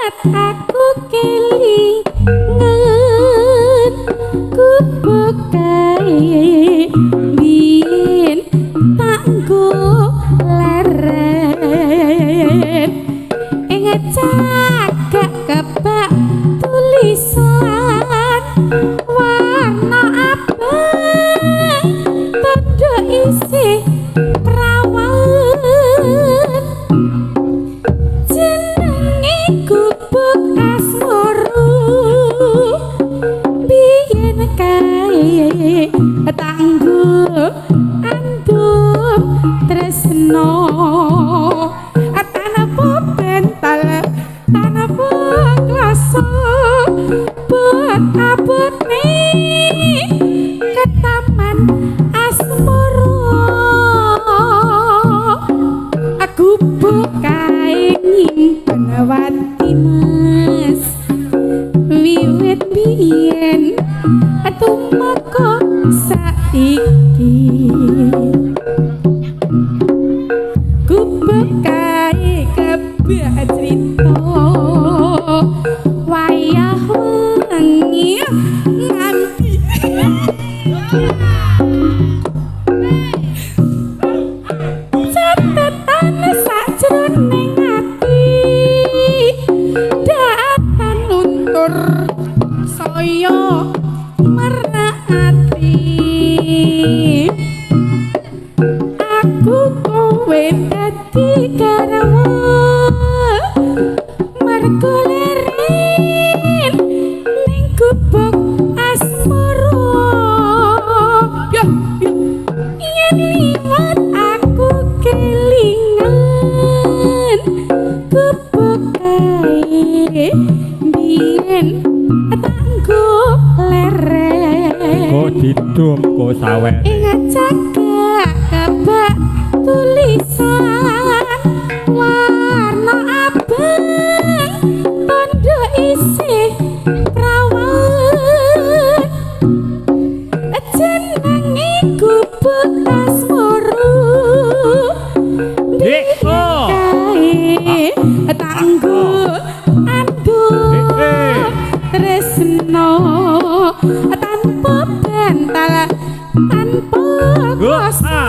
aku kelingan gubuk kae biyen tak nggo leren ing cagak kebak tulisan warna abang tanda isi perawan jenenge gubuk asmara biyen kae tanggo andum tresno tanapa bental tanapa klasa buat abot nih ke taman asmara aku bukae nyimpen wati mas wiwit biyen tumeka saiki gubuk kae kebak crita wayah wengi nganti catatan sajroning ati datan luntur saya merati aku kowe dadi garwa mergo leren ning gubuk asmara ya yen liwat aku kelingan gubuk kae biyen tanggo leren kok didum kok sawek ing cagak kebak tulisan warna abang tanda isi perawan jenenge gubuk asmara kae tanggo andum tresno tanpa bental tanpa kuasa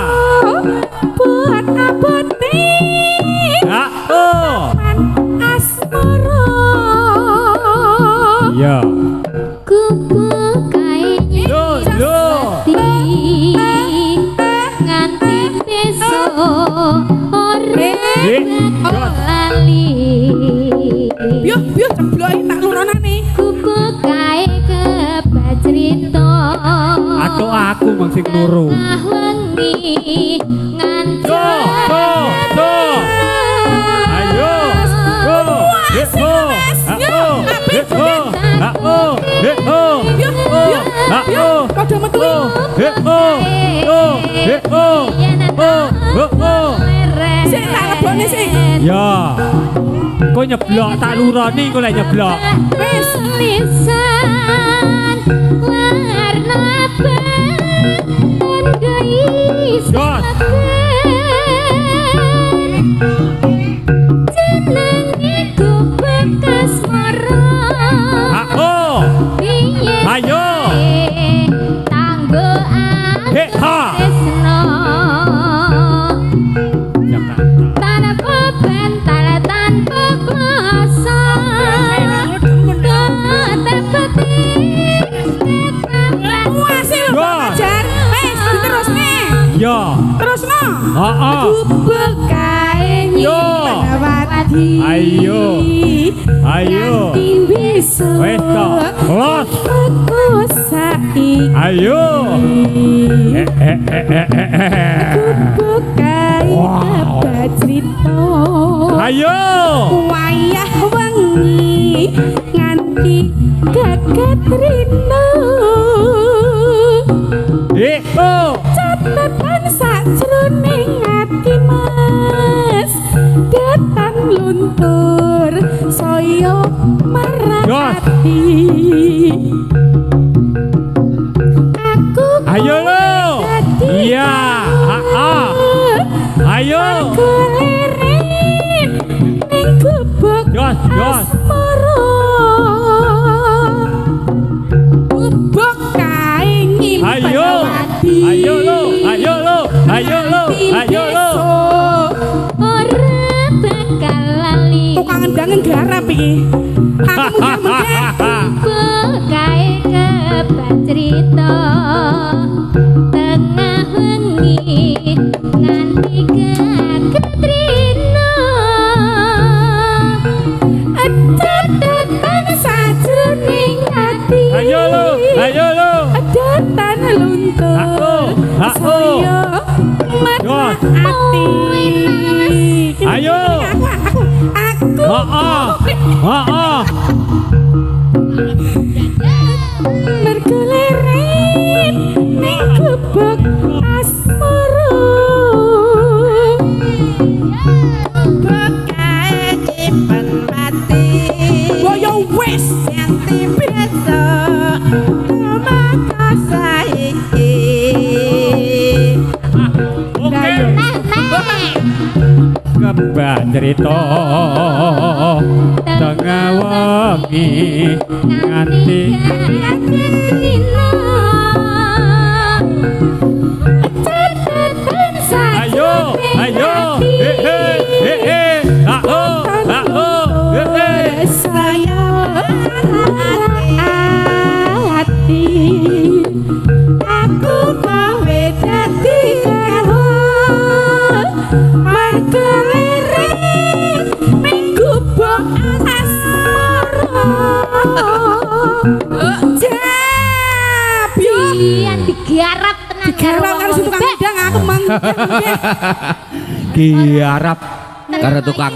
buat abot asmara ya gubuk kae nganti besok ora lali yo cembloke tak luronane gubuk kae kebacrita aku mung sing loro wengi nganti ayo padha metu sik tak lebone sik ya kok nyeblok tak luroni kok lek nyeblok wis lisan warna abang tanda isi jenenge gubuk asmara ayo tanggo tresno tanpa bental tanpa kuasa ya terusno gubuk kae nyimpen wati ayo bisa wes to los aku saiki ayo gubuk kae kebacrita ayo wayah wengi nganti gagat rino catatan sajroning ati mas datan luntur saya marati aku ayo lo iya ayo kulirin ning gubuk jos asmara Ayo lo, ayo lo, ayo lo, ayo lo. Ora bakal lali. Tukang ngendangen garap iki. Aku mudah-mudahan Bekae kebat cerita tengah wengi nganti ketrina Adatan sajroning ati. Ayo lo, ayo lo. Adatan luntur. Saya merhati. Ayo. Aku. Heeh. Berkeleren ning gubuk asmara. Bekae nyimpen mati. Woyo wis nganti besok. Maka saiki. Oke. Kebat cerita tengah wengi nganti ayo saya hati aku gawe dadi kawon markeleren minggu bok asmara pian digarap tenan digarap karo si tukang ndang aku mang Kiarap karo tukang